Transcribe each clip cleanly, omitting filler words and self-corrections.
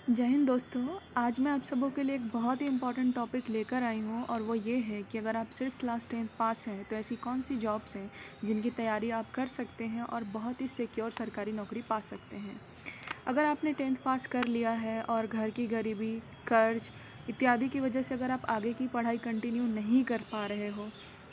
जय हिंद दोस्तों। आज मैं आप सबों के लिए एक बहुत ही इम्पोर्टेंट टॉपिक लेकर आई हूँ और वो ये है कि अगर आप सिर्फ क्लास 10 पास हैं तो ऐसी कौन सी जॉब्स हैं जिनकी तैयारी आप कर सकते हैं और बहुत ही सिक्योर सरकारी नौकरी पा सकते हैं। अगर आपने 10th पास कर लिया है और घर की गरीबी, कर्ज इत्यादि की वजह से अगर आप आगे की पढ़ाई कंटिन्यू नहीं कर पा रहे हो,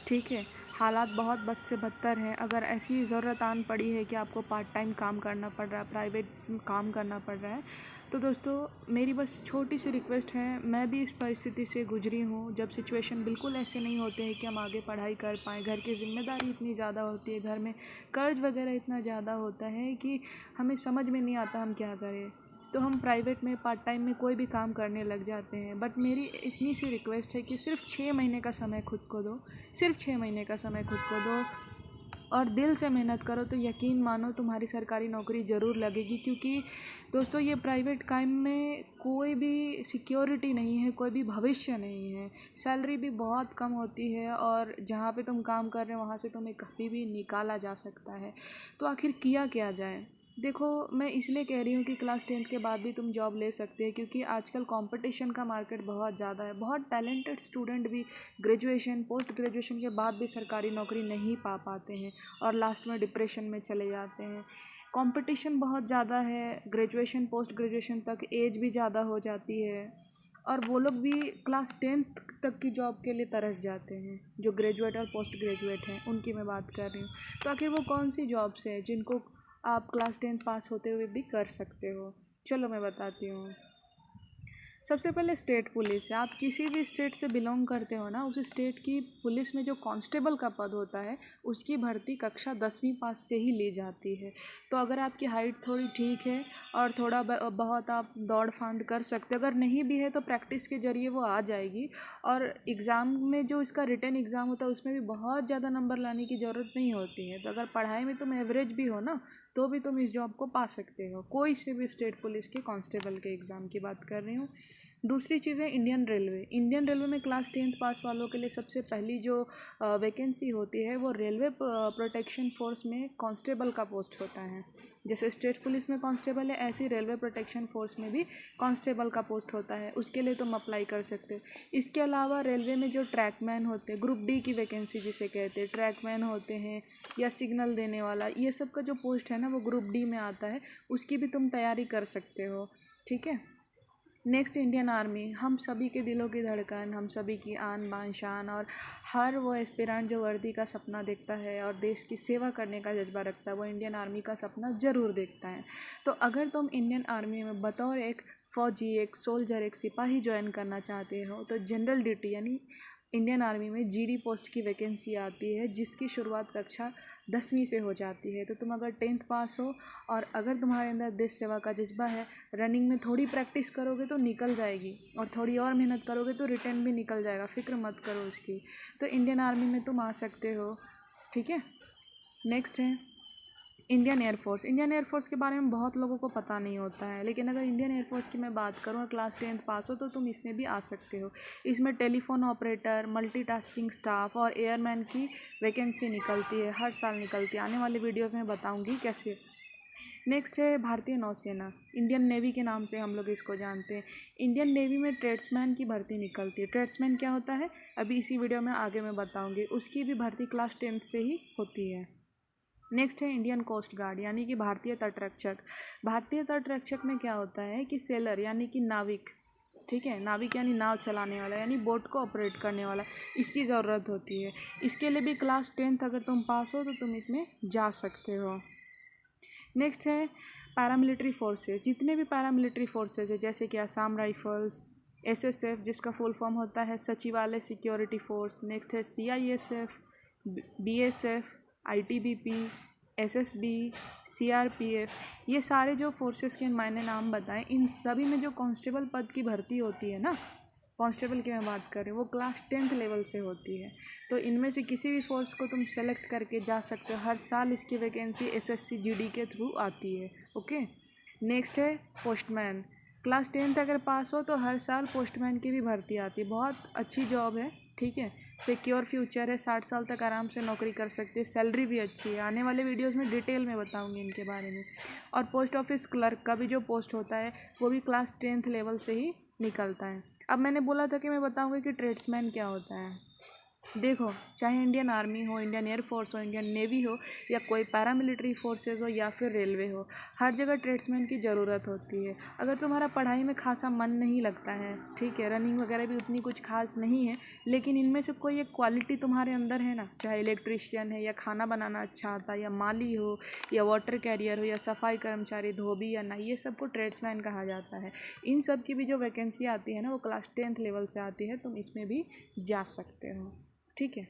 ठीक है, हालात बहुत बद से बदतर हैं, अगर ऐसी ज़रूरत आन पड़ी है कि आपको पार्ट टाइम काम करना पड़ रहा है, प्राइवेट काम करना पड़ रहा है, तो दोस्तों मेरी बस छोटी सी रिक्वेस्ट है। मैं भी इस परिस्थिति से गुजरी हूँ जब सिचुएशन बिल्कुल ऐसे नहीं होते हैं कि हम आगे पढ़ाई कर पाएँ। घर की ज़िम्मेदारी इतनी ज़्यादा होती है, घर में कर्ज वगैरह इतना ज़्यादा होता है कि हमें समझ में नहीं आता हम क्या करें। तो हम प्राइवेट में पार्ट टाइम में कोई भी काम करने लग जाते हैं। बट मेरी इतनी सी रिक्वेस्ट है कि सिर्फ 6 महीने का समय खुद को दो, सिर्फ 6 महीने का समय खुद को दो और दिल से मेहनत करो तो यकीन मानो तुम्हारी सरकारी नौकरी ज़रूर लगेगी। क्योंकि दोस्तों ये प्राइवेट काम में कोई भी सिक्योरिटी नहीं है, कोई भी भविष्य नहीं है, सैलरी भी बहुत कम होती है और जहाँ पे तुम काम कर रहे हो वहाँ से तुम्हें कभी भी निकाला जा सकता है। तो आखिर किया क्या जाए? देखो, मैं इसलिए कह रही हूँ कि क्लास 10th के बाद भी तुम जॉब ले सकते हैं क्योंकि आजकल कंपटीशन का मार्केट बहुत ज़्यादा है। बहुत टैलेंटेड स्टूडेंट भी ग्रेजुएशन पोस्ट ग्रेजुएशन के बाद भी सरकारी नौकरी नहीं पा पाते हैं और लास्ट में डिप्रेशन में चले जाते हैं। कंपटीशन बहुत ज़्यादा है, ग्रेजुएशन पोस्ट ग्रेजुएशन तक एज भी ज़्यादा हो जाती है और वो लोग भी क्लास 10th तक की जॉब के लिए तरस जाते हैं। जो ग्रेजुएट और पोस्ट ग्रेजुएट हैं उनकी मैं बात कर रही हूँ। तो आखिर वो कौन सी जॉब्स हैं जिनको आप क्लास 10th पास होते हुए भी कर सकते हो? चलो मैं बताती हूँ। सबसे पहले स्टेट पुलिस है। आप किसी भी स्टेट से बिलोंग करते हो ना, उस स्टेट की पुलिस में जो कांस्टेबल का पद होता है उसकी भर्ती कक्षा 10वीं पास से ही ली जाती है। तो अगर आपकी हाइट थोड़ी ठीक है और थोड़ा बहुत आप दौड़ फांद कर सकते हो, अगर नहीं भी है तो प्रैक्टिस के ज़रिए वो आ जाएगी। और एग्ज़ाम में जो इसका रिटन एग्ज़ाम होता है उसमें भी बहुत ज़्यादा नंबर लाने की ज़रूरत नहीं होती है। तो अगर पढ़ाई में तुम एवरेज भी हो ना तो भी तुम इस जॉब को पा सकते हो। कोई से भी स्टेट पुलिस के कांस्टेबल के एग्ज़ाम की बात कर रही हूँ। दूसरी चीज़ है इंडियन रेलवे। इंडियन रेलवे में क्लास 10th पास वालों के लिए सबसे पहली जो वैकेंसी होती है वो रेलवे प्रोटेक्शन फोर्स में कांस्टेबल का पोस्ट होता है। जैसे स्टेट पुलिस में कांस्टेबल है, ऐसे रेलवे प्रोटेक्शन फोर्स में भी कांस्टेबल का पोस्ट होता है। उसके लिए तुम अप्लाई कर सकते हो। इसके अलावा रेलवे में जो ट्रैकमैन होते हैं, ग्रुप डी की वैकेंसी जिसे कहते हैं, ट्रैकमैन होते हैं या सिग्नल देने वाला, ये सब का जो पोस्ट है ना वो ग्रुप डी में आता है। उसकी भी तुम तैयारी कर सकते हो, ठीक है। नेक्स्ट इंडियन आर्मी, हम सभी के दिलों की धड़कन, हम सभी की आन बान शान और हर वो एस्पिरेंट जो वर्दी का सपना देखता है और देश की सेवा करने का जज्बा रखता है वो इंडियन आर्मी का सपना ज़रूर देखता है। तो अगर तुम इंडियन आर्मी में बतौर एक फ़ौजी, एक सोल्जर, एक सिपाही ज्वाइन करना चाहते हो तो जनरल ड्यूटी यानी इंडियन आर्मी में जीडी पोस्ट की वैकेंसी आती है जिसकी शुरुआत कक्षा 10वीं से हो जाती है। तो तुम अगर 10th पास हो और अगर तुम्हारे अंदर देश सेवा का जज्बा है, रनिंग में थोड़ी प्रैक्टिस करोगे तो निकल जाएगी और थोड़ी और मेहनत करोगे तो रिटर्न भी निकल जाएगा, फ़िक्र मत करो उसकी। तो इंडियन आर्मी में तुम आ सकते हो, ठीक है। नेक्स्ट है इंडियन एयरफोर्स। इंडियन एयरफोर्स के बारे में बहुत लोगों को पता नहीं होता है, लेकिन अगर इंडियन एयरफोर्स की मैं बात करूँ और क्लास 10th पास हो तो तुम इसमें भी आ सकते हो। इसमें टेलीफोन ऑपरेटर, मल्टीटास्किंग स्टाफ और एयरमैन की वैकेंसी निकलती है, हर साल निकलती है। आने वाली वीडियोज़ में बताऊँगी कैसे। नेक्स्ट है भारतीय नौसेना, इंडियन नेवी के नाम से हम लोग इसको जानते हैं। इंडियन नेवी में ट्रेड्समैन की भर्ती निकलती है। ट्रेड्समैन क्या होता है अभी इसी वीडियो में आगे मैं बताऊँगी। उसकी भी भर्ती क्लास 10th से ही होती है। नेक्स्ट है इंडियन कोस्ट गार्ड यानी कि भारतीय तटरक्षक। भारतीय तटरक्षक में क्या होता है कि सेलर यानी कि नाविक, ठीक है, नाविक यानी नाव चलाने वाला यानी बोट को ऑपरेट करने वाला, इसकी ज़रूरत होती है। इसके लिए भी क्लास 10th अगर तुम पास हो तो तुम इसमें जा सकते हो। नेक्स्ट है पैरामिलिट्री फोर्सेस। जितने भी पैरामिलिट्री फोर्सेस है जैसे कि असम राइफल्स, एसएसएफ जिसका फुल फॉर्म होता है सचिवालय सिक्योरिटी फोर्स, नेक्स्ट है CISF, BSF, ITBP, SSB, CRPF, ये सारे जो फोर्सेस के मैंने नाम बताए, इन सभी में जो कांस्टेबल पद की भर्ती होती है ना, कांस्टेबल की मैं बात कर रही हूँ, वो क्लास 10th लेवल से होती है। तो इनमें से किसी भी फोर्स को तुम सेलेक्ट करके जा सकते हो। हर साल इसकी वैकेंसी एसएससी जीडी के थ्रू आती है, ओके। नेक्स्ट है पोस्टमैन। क्लास 10th अगर पास हो तो हर साल पोस्टमैन की भी भर्ती आती है। बहुत अच्छी जॉब है, ठीक है। सिक्योर फ्यूचर है, 60 साल तक आराम से नौकरी कर सकते हैं, सैलरी भी अच्छी है। आने वाले वीडियोस में डिटेल में बताऊंगी इनके बारे में। और पोस्ट ऑफिस क्लर्क का भी जो पोस्ट होता है वो भी क्लास 10th लेवल से ही निकलता है। अब मैंने बोला था कि मैं बताऊंगी कि ट्रेड्समैन क्या होता है। देखो, चाहे इंडियन आर्मी हो, इंडियन एयरफोर्स हो, इंडियन नेवी हो, या कोई पैरामिलिट्री फोर्सेस हो, या फिर रेलवे हो, हर जगह ट्रेड्समैन की ज़रूरत होती है। अगर तुम्हारा पढ़ाई में खासा मन नहीं लगता है, ठीक है, रनिंग वगैरह भी उतनी कुछ खास नहीं है, लेकिन इनमें से कोई एक क्वालिटी तुम्हारे अंदर है ना, चाहे इलेक्ट्रिशियन है, या खाना बनाना अच्छा आता है, या माली हो, या वाटर कैरियर हो, या सफाई कर्मचारी, धोबी या नाई, ये सबको ट्रेड्समैन कहा जाता है। इन सब की भी जो वैकेंसी आती है ना, वो क्लास 10th लेवल से आती है। तुम इसमें भी जा सकते हो, ठीक है।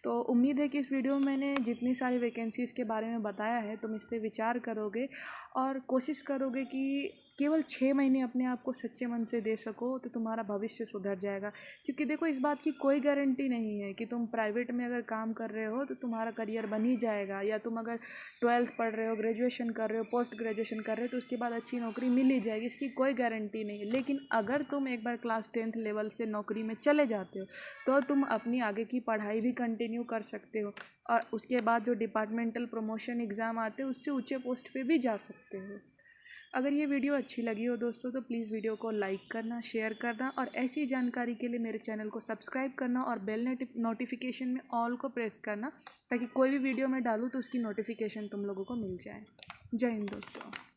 तो उम्मीद है कि इस वीडियो में मैंने जितनी सारी वैकेंसीज़ के बारे में बताया है तुम इस पे विचार करोगे और कोशिश करोगे कि केवल 6 महीने अपने आप को सच्चे मन से दे सको, तो तुम्हारा भविष्य सुधर जाएगा। क्योंकि देखो, इस बात की कोई गारंटी नहीं है कि तुम प्राइवेट में अगर काम कर रहे हो तो तुम्हारा करियर बन ही जाएगा, या तुम अगर 12th पढ़ रहे हो, ग्रेजुएशन कर रहे हो, पोस्ट ग्रेजुएशन कर रहे हो तो उसके बाद अच्छी नौकरी मिल ही जाएगी, इसकी कोई गारंटी नहीं है। लेकिन अगर तुम एक बार क्लास 10th लेवल से नौकरी में चले जाते हो तो तुम अपनी आगे की पढ़ाई भी कंटिन्यू कर सकते हो, और उसके बाद जो डिपार्टमेंटल प्रमोशन एग्ज़ाम आते हैं उससे ऊंचे पोस्ट पे भी जा सकते हो। अगर ये वीडियो अच्छी लगी हो दोस्तों तो प्लीज़ वीडियो को लाइक करना, शेयर करना, और ऐसी जानकारी के लिए मेरे चैनल को सब्सक्राइब करना और बेल नोटिफिकेशन में ऑल को प्रेस करना, ताकि कोई भी वीडियो मैं डालूँ तो उसकी नोटिफिकेशन तुम लोगों को मिल जाए। जय हिंद दोस्तों।